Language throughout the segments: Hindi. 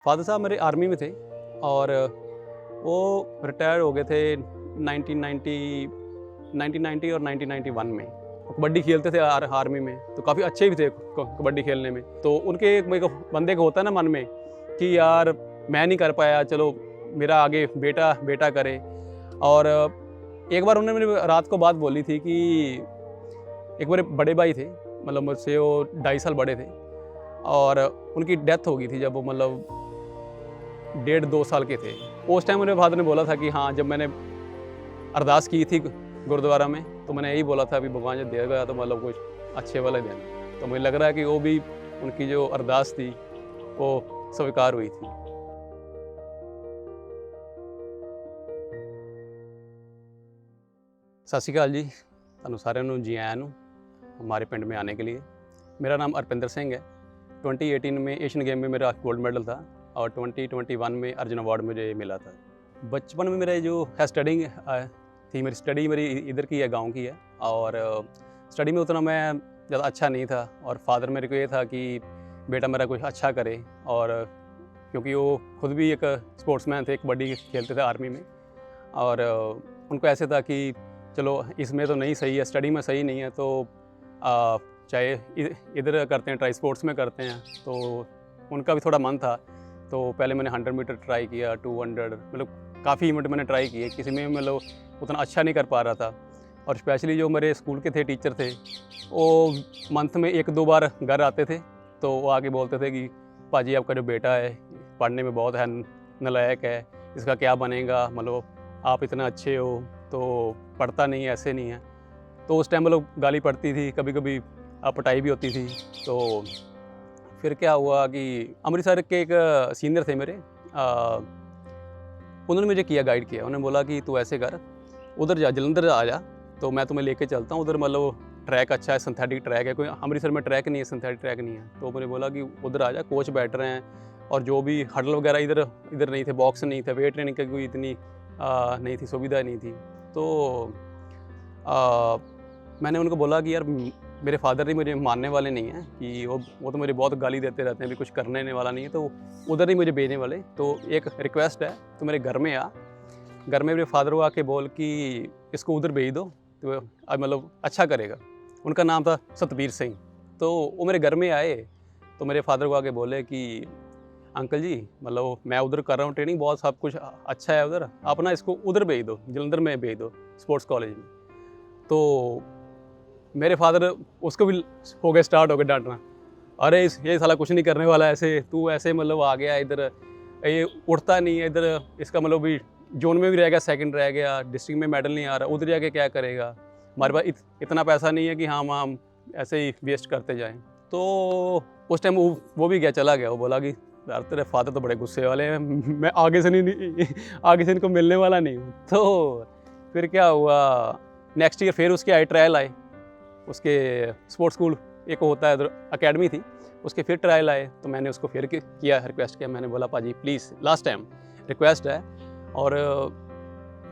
फ़ादर साहब मेरे आर्मी में थे और वो रिटायर हो गए थे 1990 1990 और 1991 में। वो कबड्डी खेलते थे आर्मी में, तो काफ़ी अच्छे भी थे कबड्डी खेलने में। तो उनके एक बंदे को होता है ना मन में कि यार मैं नहीं कर पाया, चलो मेरा आगे बेटा बेटा करे। और एक बार उन्होंने मेरे रात को बात बोली थी कि एक मेरे बड़े भाई थे, मतलब मुझसे वो 2.5 साल बड़े थे और उनकी डेथ हो गई थी जब वो मतलब 1.5-2 साल के थे। उस टाइम मेरे फादर ने बोला था कि हाँ, जब मैंने अरदास की थी गुरुद्वारा में तो मैंने यही बोला था अभी भगवान जब देगा तो मतलब कुछ अच्छे वाले देना। तो मुझे लग रहा है कि वो भी उनकी जो अरदास थी वो स्वीकार हुई थी। सत श्री अकाल जी, ਤੁਹਾਨੂੰ ਸਾਰਿਆਂ ਨੂੰ जी आया हमारे पिंड में आने के लिए। मेरा नाम अर्पिंदर सिंह है। 2018 में एशियन गेम में मेरा गोल्ड मेडल था और 2021 में अर्जुन अवार्ड मुझे मिला था। बचपन में मेरा जो है स्टडिंग थी, मेरी स्टडी मेरी इधर की है, गांव की है। और स्टडी में उतना मैं ज़्यादा अच्छा नहीं था और फादर मेरे को ये था कि बेटा मेरा कुछ अच्छा करे। और क्योंकि वो खुद भी एक स्पोर्ट्समैन थे, कबड्डी खेलते थे आर्मी में, और उनको ऐसे था कि चलो इसमें तो नहीं सही है, स्टडी में सही नहीं है, तो चाहे इधर करते हैं, ट्राई स्पोर्ट्स में करते हैं। तो उनका भी थोड़ा मन था। तो पहले मैंने 100 मीटर ट्राई किया, 200, मतलब काफ़ी इवेंट मैंने ट्राई किए, किसी में मतलब उतना अच्छा नहीं कर पा रहा था। और स्पेशली जो मेरे स्कूल के थे टीचर थे, वो मंथ में 1-2 बार घर आते थे, तो वो आके बोलते थे कि पाजी आपका जो बेटा है पढ़ने में बहुत है नालायक है, इसका क्या बनेगा, मतलब आप इतना अच्छे हो तो पढ़ता नहीं है, ऐसे नहीं है। तो उस टाइम मतलब गाली पड़ती थी, कभी कभी पिटाई भी होती थी। तो फिर क्या हुआ कि अमृतसर के एक सीनियर थे मेरे, उन्होंने मुझे गाइड किया। उन्होंने बोला कि तू ऐसे कर, उधर जा, जलंधर आ जा, तो मैं तुम्हें लेके चलता हूँ। उधर मतलब ट्रैक अच्छा है, सिंथेटिक ट्रैक है, कोई अमृतसर में ट्रैक नहीं है, सिंथेटिक ट्रैक नहीं है। तो मैंने बोला कि उधर आ जा, कोच बैठ रहे हैं, और जो भी हडल वगैरह इधर नहीं थे, बॉक्स नहीं थे, वेट ट्रेनिंग की कोई इतनी नहीं थी, सुविधा नहीं थी। तो मैंने उनको बोला कि यार मेरे फादर ही मुझे मानने वाले नहीं हैं, कि वो तो मुझे बहुत गाली देते रहते हैं, अभी कुछ करने वाला नहीं है, तो उधर ही मुझे भेजने वाले। तो एक रिक्वेस्ट है, तो मेरे घर में आ, घर में मेरे फादर को आके बोल कि इसको उधर भेज दो, तो अब मतलब अच्छा करेगा। उनका नाम था सतबीर सिंह। तो वो मेरे घर में आए, तो मेरे फादर को आके बोले कि अंकल जी, मतलब मैं उधर कर रहा हूँ ट्रेनिंग, बहुत सब कुछ अच्छा है उधर, आप ना इसको उधर भेज दो, जलंधर में भेज दो, स्पोर्ट्स कॉलेज में। तो मेरे फादर उसको भी हो गए, स्टार्ट हो गए डांटना, अरे ये साला कुछ नहीं करने वाला, ऐसे तू ऐसे मतलब आ गया इधर, ये उठता नहीं है इधर, इसका मतलब भी जोन में भी रह गया, सेकंड रह गया, डिस्ट्रिक्ट में मेडल नहीं आ रहा, उधर जाके क्या करेगा, हमारे पास इतना पैसा नहीं है कि हम ऐसे ही वेस्ट करते जाएं। तो उस टाइम वो भी गया, चला गया। वो बोला कि यार तेरे फादर तो बड़े गुस्से वाले हैं, मैं आगे से इनको मिलने वाला नहीं हूँ। तो फिर क्या हुआ, नेक्स्ट ईयर फिर उसके ट्रायल आए, उसके स्पोर्ट्स स्कूल एक होता है उधर, अकेडमी थी, उसके फिर ट्रायल आए। तो मैंने उसको फिर किया, रिक्वेस्ट किया, मैंने बोला पाजी प्लीज़ लास्ट टाइम रिक्वेस्ट है, और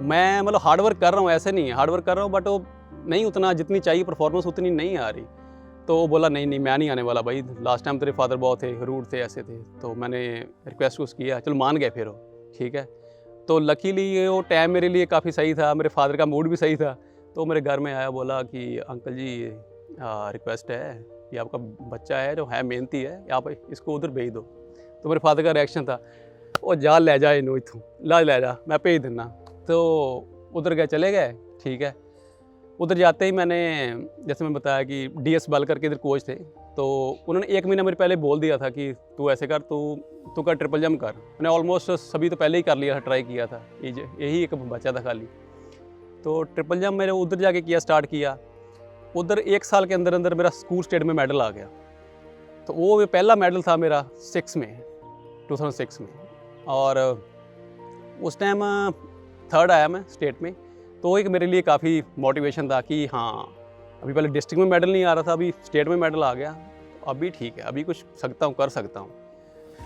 मैं मतलब हार्ड वर्क कर रहा हूँ, ऐसे नहीं है, हार्ड वर्क कर रहा हूँ, बट वो नहीं उतना जितनी चाहिए परफॉर्मेंस उतनी नहीं आ रही। तो वो बोला नहीं मैं नहीं आने वाला भाई, लास्ट टाइम तेरे फादर बहुत थे, रूड थे, ऐसे थे। तो मैंने रिक्वेस्ट उसको किया, चलो मान गए, फिर वो ठीक है। तो लकीली वो टाइम मेरे लिए काफ़ी सही था, मेरे फादर का मूड भी सही था। तो मेरे घर में आया, बोला कि अंकल जी रिक्वेस्ट है, ये आपका बच्चा है जो है मेहनती है, आप इसको उधर भेज दो। तो मेरे फादर का रिएक्शन था, वो जा ले जा इनू इथों, ले जा, मैं भेज देना। तो उधर गए, चले गए, ठीक है। उधर जाते ही मैंने, जैसे मैं बताया कि DS बाल करके इधर कोच थे, तो उन्होंने 1 महीना मेरे पहले बोल दिया था कि तू ऐसे कर, तू कर ट्रिपल जंप कर। मैंने ऑलमोस्ट सभी तो पहले ही कर लिया था, ट्राई किया था, यही एक बचा था खाली। तो ट्रिपल जंप मैंने उधर जाके किया, स्टार्ट किया। उधर 1 साल के अंदर अंदर मेरा स्कूल स्टेट में मेडल आ गया। तो वो पहला मेडल था मेरा 2006 में, और उस टाइम 3rd आया मैं स्टेट में। तो एक मेरे लिए काफ़ी मोटिवेशन था कि हाँ, अभी पहले डिस्ट्रिक्ट में मेडल नहीं आ रहा था, अभी स्टेट में मेडल आ गया, तो अभी ठीक है, अभी कुछ सकता हूँ, कर सकता हूँ।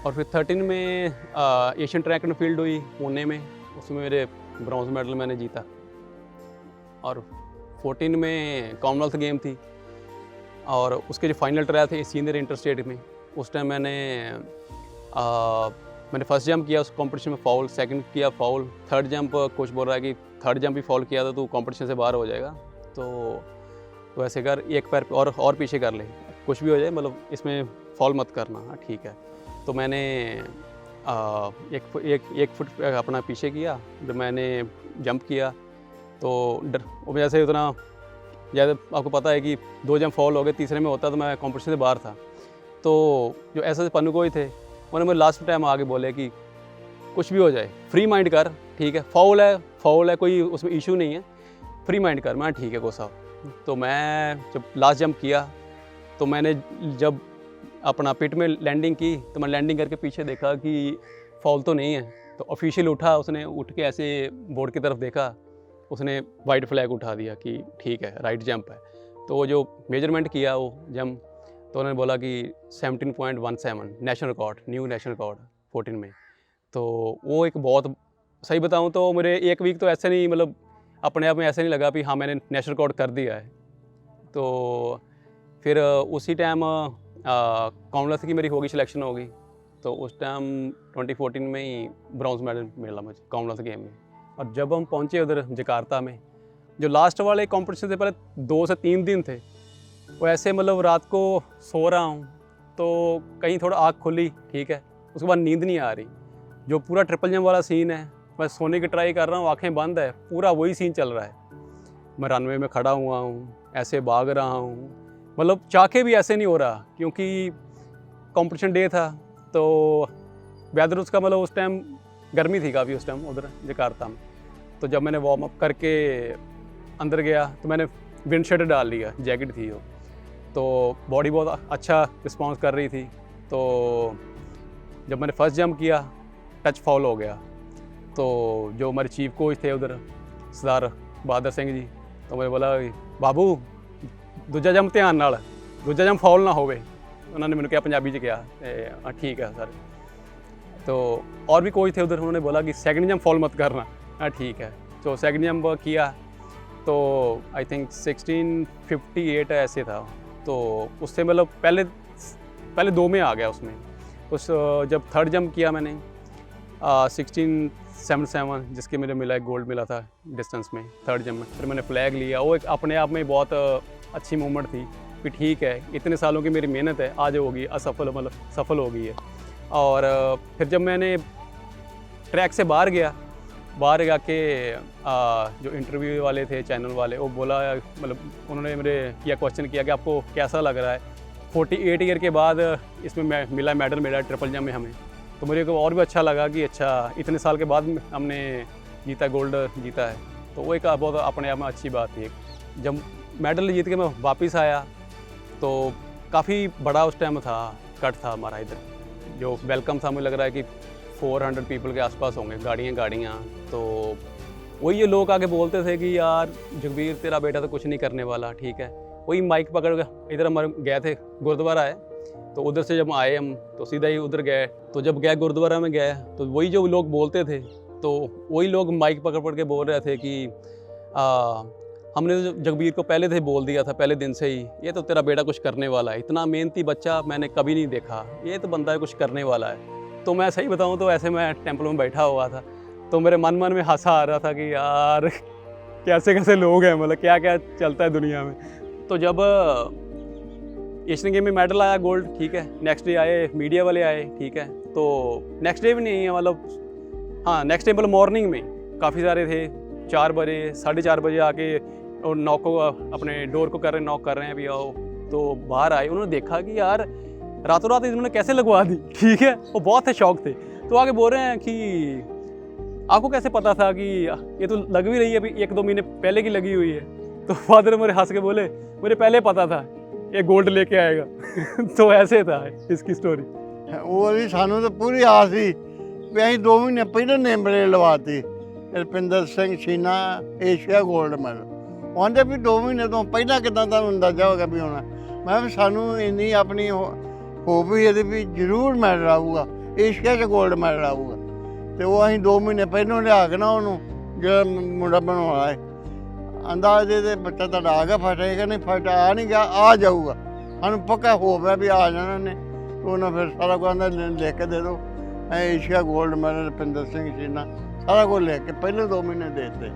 और फिर 13 में एशियन ट्रैक एंड फील्ड हुई पुणे में, उसमें मेरे ब्रॉन्ज मेडल मैंने जीता। और 14 में कॉमनवेल्थ गेम थी, और उसके जो फाइनल ट्रायल थे सीनियर इंटर स्टेट में, उस टाइम मैंने मैंने फर्स्ट जंप किया, उस कंपटीशन में फाउल, सेकंड किया फाउल, थर्ड जंप कोच बोल रहा है कि थर्ड जंप भी फाउल किया तो तू कंपटीशन से बाहर हो जाएगा, तो ऐसे कर, एक पैर और पीछे कर ले, कुछ भी हो जाए मतलब इसमें फाउल मत करना। हाँ ठीक है। तो मैंने एक फुट अपना पीछे किया, जब मैंने जंप किया तो वो वजह से उतना ज़्यादा, आपको पता है कि 2 जंप फाउल हो गए, तीसरे में होता तो मैं कंपटीशन से बाहर था। तो जो ऐसे पन्नू ही थे उन्होंने मुझे लास्ट टाइम आगे बोले कि कुछ भी हो जाए फ्री माइंड कर, ठीक है, फाउल है कोई उसमें इशू नहीं है, फ्री माइंड कर। मैं ठीक है कोच साहब। तो मैं जब लास्ट जंप किया तो मैंने जब अपना पिट में लैंडिंग की तो मैं लैंडिंग करके पीछे देखा कि फाउल तो नहीं है। तो ऑफिशियल उठा, उसने उठ के ऐसे बोर्ड की तरफ देखा, उसने वाइट फ्लैग उठा दिया कि ठीक है राइट जंप है। तो वो जो मेजरमेंट किया वो जंप, तो उन्होंने बोला कि 17.17 national record, new national record 14 में। तो वो एक बहुत, सही बताऊँ तो मेरे एक वीक तो ऐसे नहीं, मतलब अपने आप में ऐसे नहीं लगा कि हाँ मैंने नेशनल रिकॉर्ड कर दिया है। तो फिर उसी टाइम कॉमनवेल्थ की मेरी होगी सिलेक्शन होगी, तो उस टाइम 2014 में ही ब्रॉन्ज मेडल मिला मुझे कॉमनवेल्थ गेम में। और जब हम पहुँचे उधर जकार्ता में, जो लास्ट वाले कॉम्पिटिशन से पहले 2 से 3 दिन थे, वो ऐसे मतलब रात को सो रहा हूँ तो कहीं थोड़ा आँख खुली, ठीक है, उसके बाद नींद नहीं आ रही। जो पूरा ट्रिपल जंप वाला सीन है, मैं सोने की ट्राई कर रहा हूँ, आँखें बंद है, पूरा वही सीन चल रहा है। मैं रनवे में खड़ा हुआ हूँ, ऐसे भाग रहा हूँ, मतलब चाह के भी ऐसे नहीं हो रहा क्योंकि कंपटीशन डे था। तो वेदर उसका मतलब उस टाइम गर्मी थी काफ़ी उस टाइम उधर जकार्ता में। तो जब मैंने वार्म अप करके अंदर गया तो मैंने विंड शर्ट डाल लिया, जैकेट थी वो, तो बॉडी बहुत अच्छा रिस्पॉन्स कर रही थी। तो जब मैंने फर्स्ट जंप किया टच फॉल हो गया। तो जो हमारे चीफ कोच थे उधर सरदार बहादुर सिंह जी, तो मैंने बोला बाबू दूजा जंप ध्यान नाल, दूजा जंप फॉल ना होवे। उन्होंने मैंने कहा पंजाबी च कहा ठीक है सर। तो और भी कोच थे उधर, उन्होंने बोला कि सेकंड जंप फॉल मत करना। हाँ ठीक है। तो सेकंड जंप किया तो आई थिंक 1658 ऐसे था। तो उससे मतलब पहले 2 में आ गया उसमें। उस जब थर्ड जंप किया मैंने 1677, जिसके मुझे मिला, एक गोल्ड मिला था डिस्टेंस में थर्ड जंप में। फिर मैंने फ्लैग लिया, वो एक अपने आप में बहुत अच्छी मूवमेंट थी कि ठीक है इतने सालों की मेरी मेहनत है आज होगी असफल, मतलब सफल हो गई है। और फिर जब मैंने ट्रैक से बाहर गया के जो इंटरव्यू वाले थे चैनल वाले, वो बोला, मतलब उन्होंने मेरे क्वेश्चन किया कि आपको कैसा लग रहा है 48 ईयर के बाद इसमें मिला मेडल मिला ट्रिपल जंप में हमें। तो मुझे को और भी अच्छा लगा कि अच्छा इतने साल के बाद हमने जीता, गोल्ड जीता है। तो वो एक बहुत अपने आप में अच्छी बात थी। जब मेडल जीत के मैं वापस आया तो काफ़ी बड़ा उस टाइम था, कट था हमारा इधर, जो वेलकम था, मुझे लग रहा है कि 400 पीपल के आसपास होंगे, गाड़ियाँ। तो वही ये लोग आके बोलते थे कि यार जगबीर तेरा बेटा तो कुछ नहीं करने वाला, ठीक है। वही माइक पकड़ के इधर हमारे गए थे, गुरुद्वारा है, तो उधर से जब आए हम तो सीधा ही उधर गए। तो जब गए गुरुद्वारा में गए तो वही जो लोग बोलते थे, तो वही लोग माइक पकड़ के बोल रहे थे कि हमने तो जगबीर को पहले से बोल दिया था, पहले दिन से ही, ये तो तेरा बेटा कुछ करने वाला है, इतना मेहनती बच्चा मैंने कभी नहीं देखा, ये तो बंदा कुछ करने वाला है। तो मैं सही बताऊं तो ऐसे मैं टेम्पल में बैठा हुआ था, तो मेरे मन में हंसा आ रहा था कि यार कैसे लोग हैं, मतलब क्या क्या चलता है दुनिया में। तो जब एशियन गेम में मेडल आया गोल्ड, ठीक है, नेक्स्ट डे आए मीडिया वाले आए, ठीक है। तो नेक्स्ट डे भी नहीं है, मतलब हाँ नेक्स्ट डे मतलब मॉर्निंग में काफ़ी सारे थे, 4 बजे 4:30 बजे आके और नॉक को अपने डोर को नॉक कर रहे हैं, अभी आओ। तो बाहर आए, उन्होंने देखा कि यार रातों रात इन्होंने कैसे लगवा दी, ठीक है। वो बहुत थे शौक थे। तो आगे बोल रहे हैं कि आपको कैसे पता था कि ये तो लग भी रही है, अभी 1-2 महीने पहले की लगी हुई है। तो फादर मेरे हंस के बोले मुझे पहले पता था ये गोल्ड लेके आएगा। तो ऐसे था इसकी स्टोरी। वो भी सानू तो पूरी आस थी भी अं 2 महीने पहले नेम प्लेट लवाती, रपिंदर सिंह छीना एशिया गोल्ड मैडल। आंदे भी 2 महीने तो पहला कितना तुहानू अंदाजा होगा भी होना। मैं भी सानू इन्नी अपनी होप ही ये भी जरूर मैडल आऊगा, एशिया च गोल्ड मैडल आऊगा। तो वो अं 2 महीने पहलों लिया के ना उन्होंने जो मुंडा बनवाया है, अंदाजे दे बच्चा तुहाडा आ गया फट, है नहीं फट आ नहीं गया, आ जाऊगा, सानू पक्का होप है भी आ जाना ने। तो उन्हें फिर सारा कुछ लिख के दे दो, ਏਸ਼ੀਆ 골ਡ ਮੈਡਲ ਰੁਪਿੰਦਰ ਸਿੰਘ ਸ਼ੀਨਾ ਸਾਰਾ ਕੁਝ ਲਿਖ ਕੇ ਪਹਿਲੇ 2 ਮਹੀਨੇ ਦੇ ਦਿੱਤੇ।